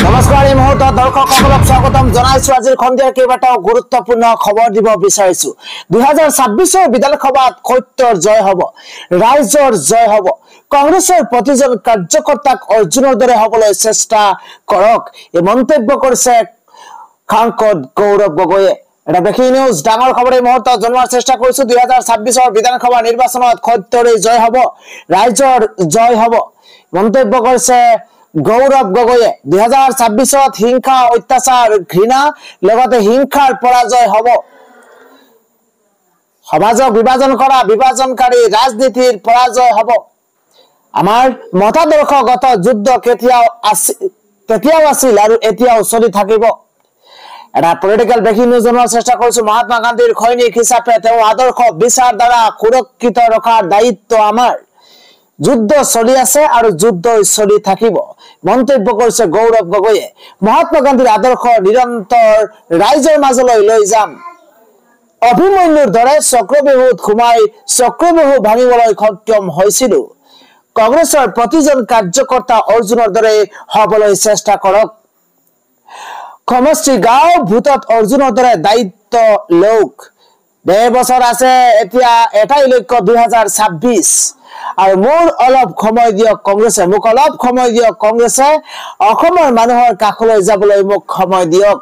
নমস্কাৰ এই মুহূৰ্তত দৰ্শকসকলক স্বাগতম জনাইছো আজিৰ খন্দিয়াৰ কেইবাটাও গুৰুত্বপূৰ্ণ খবৰ দিব বিচাৰিছো 2026 বিধানসভাত সত্যৰ জয় হ'ব ৰাইজৰ জয় হ'ব কংগ্ৰেছৰ প্ৰতিজন কাৰ্যকৰ্তাক অৰ্জুনৰ দৰে হ'বলৈ চেষ্টা কৰক এই মন্তব্য কৰিছে সাংসদ গৌৰৱ গগৈয়ে এটা ব্ৰেকিং নিউজ ডাঙৰ খবৰ এই মুহূৰ্তত জনোৱাৰ চেষ্টা কৰিছো 2026 বিধানসভা নিৰ্বাচনত সত্যৰ জয় হ'ব ৰাইজৰ জয় হ'ব মন্তব্য কৰিছে গৌৰৱ গগৈয়ে 2026 হিংসা অত্যাচাৰ ঘৃণা লগতে হিংসাৰ পৰাজয় হ'ব সমাজক বিভাজন কৰা বিভাজনকাৰী ৰাজনীতিৰ পৰাজয় হ'ব আমাৰ মতাদৰ্শগত যুদ্ধ কেতিয়াও আছিল আৰু এতিয়াও চলি থাকিব এটা পলিটিক্যাল ব্ৰেকিং নিউজ জনোৱাৰ চেষ্টা কৰিছো মহাত্মা গান্ধীৰ সৈনিক হিচাপে তেওঁ আদৰ্শ বিচাৰ দ্বাৰা সুৰক্ষিত ৰখাৰ দায়িত্ব আমাৰ যুদ্ধ চলি আছে আৰু যুদ্ধ চলি থাকিব মন্তব্য কৰিছে গৌৰৱ গগৈয়ে মহাত্মা গান্ধীৰ আদৰ্শ নিৰন্তৰ ৰাইজৰ মাজলৈ লৈ যাম অভিমন্যুৰ দৰে চক্ৰবিহুত সোমাই চক্ৰবিহু ভাঙিবলৈ সক্ষম হৈছিল কংগ্ৰেছৰ প্ৰতিজন কাৰ্যকৰ্তা অৰ্জুনৰ দৰে হ'বলৈ চেষ্টা কৰক সমষ্টি গাঁও ভোটত অৰ্জুনৰ দৰে দায়িত্ব লওক 1.5 বছৰ আছে এতিয়া এটাই লক্ষ্য 2026 আৰু মোৰ অলপ সময় দিয়ক কংগ্ৰেছে মোক অলপ সময় দিয়ক কংগ্ৰেছে অসমৰ মানুহৰ কাখলৈ যাবলৈ মোক সময় দিয়ক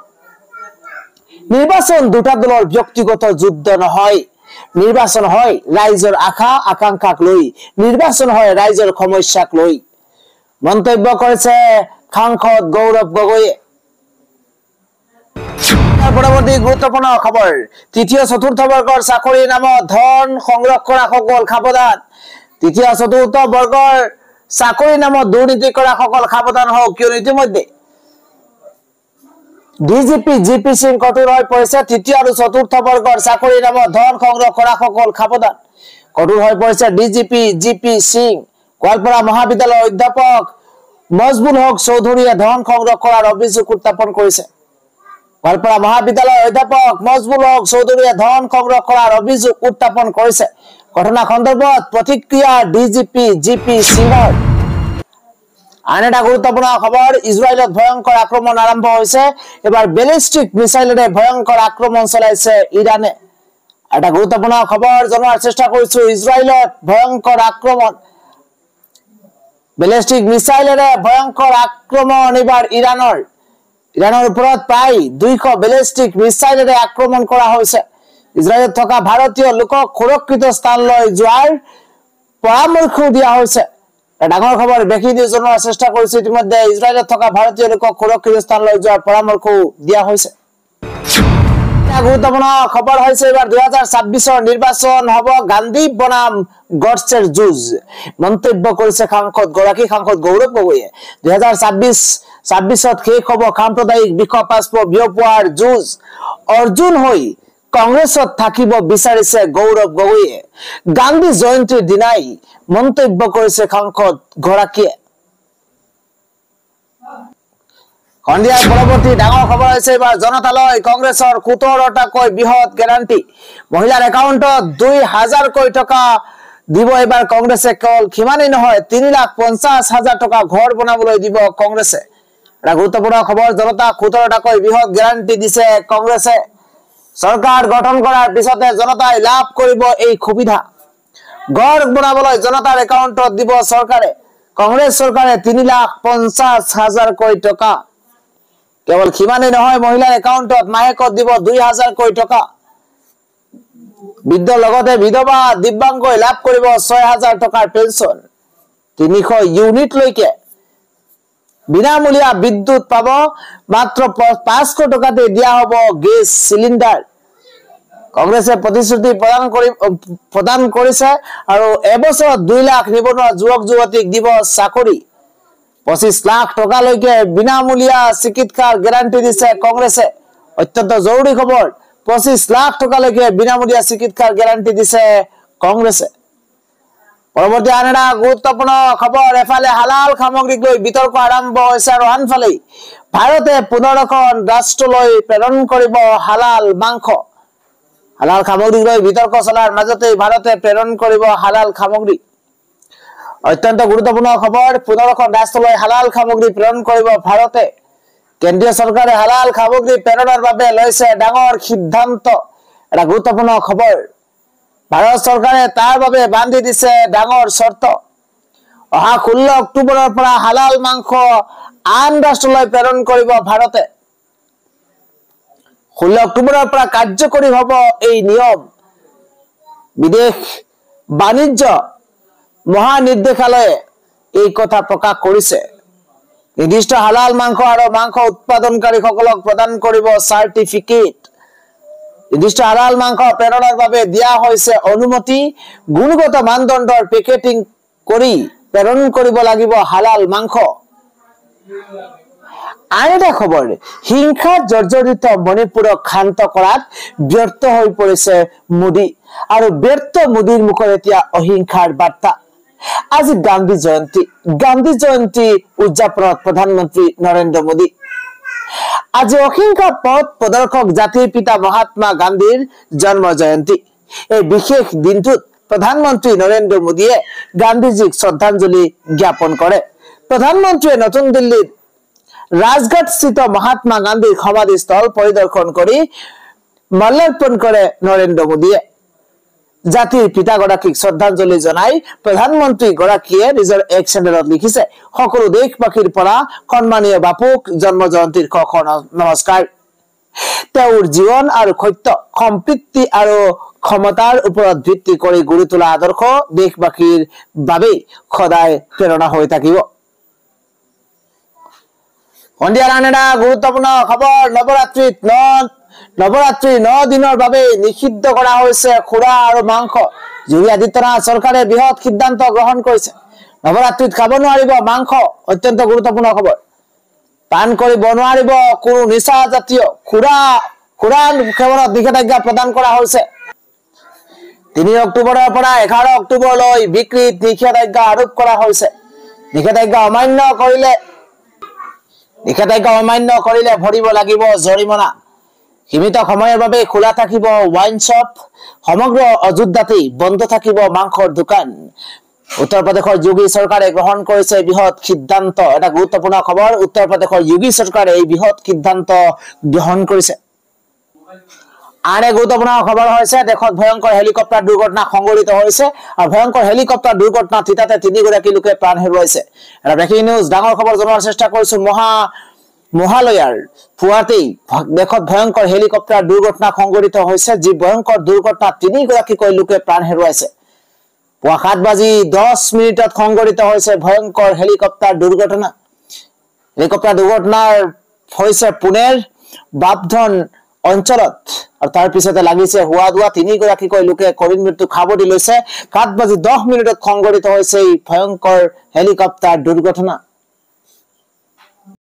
নিৰ্বাচন দুটা দলৰ ব্যক্তিগত যুদ্ধ নহয় নিৰ্বাচন হয় ৰাইজৰ আশা আকাংক্ষাক লৈ নিৰ্বাচন হয় ৰাইজৰ সমস্যাক লৈ মন্তব্য কৰিছে সাংসদ গৌৰৱ গগৈয়ে পৰৱৰ্তী গুৰুত্বপূৰ্ণ খবৰ তৃতীয় চতুৰ্থ বৰ্গৰ চাকৰিৰ নামত ধন সংগ্ৰহ কৰা সকল সাৱধান তৃতীয় চতুৰ্থ বৰ্গৰ চাকৰিৰ নামত দুৰ্নীতি কৰা সকল সাৱধান হওক কিয়নো ইতিমধ্যে ডিজিপি জিপি সিং কঠোৰ হৈ পৰিছে তৃতীয় আৰু চতুৰ্থ বৰ্গৰ চাকৰিৰ নামত ধন সংগ্ৰহ কৰা সকল সাৱধান কঠোৰ হৈ পৰিছে ডিজিপি জিপি সিং গোৱালপাৰা মহাবিদ্যালয়ৰ অধ্যাপক মজবুল হক চৌধুৰীয়ে ধন সংগ্ৰহ কৰাৰ অভিযোগ উত্থাপন কৰিছে গোৱালপাৰা মহাবিদ্যালয়ৰ অধ্যাপক মজবুল হক চৌধুৰীয়ে ধন সংগ্ৰহ কৰাৰ অভিযোগ উত্থাপন কৰিছে ঘটনা সন্দৰ্ভত প্ৰতিক্ৰিয়া ডিজিপি জিপি সিংৰ আন এটা গুৰুত্বপূৰ্ণ খবৰ ইজৰাইলত ভয়ংকৰ আক্ৰমণ আৰম্ভ হৈছে এবাৰ বেলিষ্টিক মিছাইলেৰে ভয়ংকৰ আক্ৰমণ চলাইছে ইৰানে এটা গুৰুত্বপূৰ্ণ খবৰ জনোৱাৰ চেষ্টা কৰিছো ইজৰাইলত ভয়ংকৰ আক্ৰমণ বেলিষ্টিক মিছাইলেৰে ভয়ংকৰ আক্ৰমণ এবাৰ ইৰানৰ ওপৰত প্ৰায় 200 বেলিষ্টিক মিছাইলেৰে আক্ৰমণ কৰা হৈছে ইজৰাইলত থকা ভাৰতীয় লোকক সুৰক্ষিত স্থানলৈ যোৱাৰ পৰামৰ্শ দিয়া হৈছে ডাঙৰ খবৰ ব্ৰেকিং নিউজ জনোৱাৰ চেষ্টা কৰিছো ইতিমধ্যে ইজৰাইলত থকা ভাৰতীয় লোকক সুৰক্ষিত স্থানলৈ যোৱাৰ পৰামৰ্শ দিয়া হৈছে গুৰুত্বপূৰ্ণ খবৰ হৈছে এবাৰ 2026 নিৰ্বাচন হ'ব গান্ধী বনাম গডছেৰ যুঁজ মন্তব্য কৰিছে সাংসদ গৌৰৱ গগৈয়ে 2026 শেষ হ'ব সাম্প্ৰদায়িক বিষপাস্প বিয়পোৱাৰ যুঁজ অৰ্জুন হৈ কংগ্ৰেছত থাকিব বিচাৰিছে গৌৰৱ গগৈয়ে গান্ধী জয়ন্তীৰ দিনাই মন্তব্য কৰিছে সাংসদ গৰাকীয়ে সন্ধিয়াৰ পৰৱৰ্তী ডাঙৰ খবৰ হৈছে এবাৰ জনতালৈ কংগ্ৰেছৰ 17টাকৈ বৃহৎ গ্যাৰান্টি মহিলাৰ একাউণ্টত 2000 টকা দিব এবাৰ কংগ্ৰেছে কেৱল কিমানেই নহয় 3,50,000 টকা ঘৰ বনাবলৈ দিব কংগ্ৰেছে এটা গুৰুত্বপূৰ্ণ খবৰ জনতা 17টাকৈ বৃহৎ গ্যাৰান্টি দিছে কংগ্ৰেছে চৰকাৰ গঠন কৰাৰ পিছতে জনতাই লাভ কৰিব এই সুবিধা ঘৰ বনাবলৈ জনতাৰ একাউণ্টত দিব চৰকাৰে কংগ্ৰেছ চৰকাৰে 3,50,000 টকা কেৱল কিমানেই নহয় মহিলাৰ একাউণ্টত মাহেকত দিব 2,000 টকা বৃদ্ধ লগতে বিধৱা দিব্যাংগই লাভ কৰিব 6,000 টকাৰ পেঞ্চন 300 ইউনিট লৈকে বিনামূলীয়া বিদ্যুৎ পাব মাত্ৰ 500 টকাতে দিয়া হ'ব গেছ সিলিন্ডাৰ কংগ্ৰেছে প্ৰতিশ্ৰুতি প্ৰদান কৰিছে আৰু এবছৰত 2 লাখ নিবনুৱা যুৱক যুৱতীক দিব চাকৰি 25 লাখ টকা লৈকে বিনামূলীয়া চিকিৎসাৰ গ্যাৰান্টি দিছে কংগ্ৰেছে অত্যন্ত জৰুৰী খবৰ 25 লাখ টকা লৈকে বিনামূলীয়া চিকিৎসাৰ গ্যাৰান্টি দিছে কংগ্ৰেছে পৰৱৰ্তী আন এটা গুৰুত্বপূৰ্ণ খবৰ এফালে হালাল সামগ্ৰীক লৈ বিতৰ্ক আৰম্ভ হৈছে আৰু আনফালে ভাৰতে 15খন ৰাষ্ট্ৰলৈ প্ৰেৰণ কৰিব হালাল মাংস হালাল সামগ্ৰীক লৈ বিতৰ্ক চলাৰ মাজতে ভাৰতে প্ৰেৰণ কৰিব হালাল সামগ্ৰী অত্যন্ত গুৰুত্বপূৰ্ণ খবৰ 15খন ৰাষ্ট্ৰলৈ হালাল সামগ্ৰী প্ৰেৰণ কৰিব ভাৰতে কেন্দ্ৰীয় চৰকাৰে হালাল সামগ্ৰী প্ৰেৰণৰ বাবে লৈছে ডাঙৰ সিদ্ধান্ত এটা গুৰুত্বপূৰ্ণ খবৰ ভাৰত চৰকাৰে তাৰ বাবে বান্ধি দিছে ডাঙৰ চৰ্ত অহা 16 অক্টোবৰৰ পৰা হালাল মাংস আন ৰাষ্ট্ৰলৈ প্ৰেৰণ কৰিব ভাৰতে 16 অক্টোবৰৰ পৰা কাৰ্যকৰী হ'ব এই নিয়ম বিদেশ বাণিজ্য মহানিৰ্দেশালয়ে এই কথা প্ৰকাশ কৰিছে নিৰ্দিষ্ট হালাল মাংস আৰু মাংস উৎপাদনকাৰীসকলক প্ৰদান কৰিব চাৰ্টিফিকেট নিৰ্দিষ্ট হালাল মাংস প্ৰেৰণৰ বাবে দিয়া হৈছে অনুমতি গুণগত মানদণ্ডৰ পেকেটিং কৰি প্ৰেৰণ কৰিব লাগিব হালাল মাংস আইটা খবৰ হিংসা জৰ্জৰিত মণিপুৰক শান্ত কৰাত ব্যৰ্থ হৈ পৰিছে মোদী আৰু ব্যৰ্থ মোদীৰ মুখত এতিয়া অহিংসাৰ বাৰ্তা আজি গান্ধী জয়ন্তী উদযাপনত প্ৰধানমন্ত্ৰী নৰেন্দ্ৰ মোদী আজি অহিংসা পথ প্ৰদৰ্শক জাতিৰ পিতা মহাত্মা গান্ধীৰ জন্ম জয়ন্তী এই বিশেষ দিনটোত প্ৰধানমন্ত্ৰী নৰেন্দ্ৰ মোদীয়ে গান্ধীজীক শ্ৰদ্ধাঞ্জলি জ্ঞাপন কৰে প্ৰধানমন্ত্ৰীয়ে নতুন দিল্লীত ৰাজঘাট স্থিত মহাত্মা গান্ধীৰ সমাধিস্থল পৰিদৰ্শন কৰি মাল্যাৰ্পণ কৰে নৰেন্দ্ৰ মোদীয়ে জাতিৰ পিতাগৰাকীক শ্ৰদ্ধাঞ্জলি জনাই প্ৰধানমন্ত্ৰী গৰাকীয়ে নিজৰ এক চেনেলত লিখিছে সকলো দেশবাসীৰ পৰা সন্মানীয় বাপুক জন্ম জয়ন্তীৰ নমস্কাৰ তেওঁৰ জীৱন আৰু সত্য সম্প্ৰীতি আৰু ক্ষমতাৰ ওপৰত ভিত্তি কৰি গঢ়ি তোলা আদৰ্শ দেশবাসীৰ বাবে সদায় প্ৰেৰণা হৈ থাকিব সন্ধিয়াৰ আন এটা গুৰুত্বপূৰ্ণ খবৰ নৱৰাত্ৰি 9 দিনৰ বাবে নিষিদ্ধ কৰা হৈছে খুৰা আৰু মাংস যোগী আদিত্যনাথ চৰকাৰে বৃহৎ সিদ্ধান্ত গ্ৰহণ কৰিছে নৱৰাত্ৰিত খাব নোৱাৰিব মাংস অত্যন্ত গুৰুত্বপূৰ্ণ খবৰ পান কৰিব নোৱাৰিব কোনো নিচা জাতীয় খুৰা সেৱনত নিষেধাজ্ঞা প্ৰদান কৰা হৈছে 3 অক্টোবৰৰ পৰা 11 অক্টোবৰলৈ বিক্ৰীত নিষেধাজ্ঞা আৰোপ কৰা হৈছে নিষেধাজ্ঞা অমান্য কৰিলে ভৰিব লাগিব জৰিমনা সীমিত সময়ৰ বাবে খোলা থাকিব ওয়াইন শ্বপ সমগ্ৰ অযোধ্যাতে বন্ধ থাকিব মাংসৰ দোকান উত্তৰ প্ৰদেশৰ যোগী চৰকাৰে গ্ৰহণ কৰিছে বৃহৎ সিদ্ধান্ত এটা গুৰুত্বপূৰ্ণ খবৰ উত্তৰ প্ৰদেশৰ যোগী চৰকাৰে এই বৃহৎ সিদ্ধান্ত গ্ৰহণ কৰিছে আন এক গুৰুত্বপূৰ্ণ খবৰ হৈছে দেশত ভয়ংকৰ হেলিকপ্টাৰ দুৰ্ঘটনা সংঘটিত হৈছে আৰু ভয়ংকৰ হেলিকপ্টাৰ দুৰ্ঘটনাত তিতাতে 3 গৰাকী লোকে প্ৰাণ হেৰুৱাইছে এটা ব্ৰেকিং নিউজ ডাঙৰ খবৰ জনোৱাৰ চেষ্টা কৰিছো মহালয়াৰ পুৱাতেই দেশত ভয়ংকৰ হেলিকপ্টাৰ দুৰ্ঘটনা সংঘটিত হৈছে যি ভয়ংকৰ দুৰ্ঘটনাত 3 গৰাকীকৈ লোকে প্ৰাণ হেৰুৱাইছে পুৱা 7:10 সংঘটিত হৈছে ভয়ংকৰ হেলিকপ্টাৰ দুৰ্ঘটনা হৈছে পুনেৰ বাপধন অঞ্চলত আৰু তাৰ পিছতে লাগিছে হুৱা দুৱা 3 গৰাকীকৈ লোকে কৰিন মৃত্যু খাবৰি লৈছে 7:10 সংঘটিত হৈছে এই ভয়ংকৰ হেলিকপ্টাৰ দুৰ্ঘটনা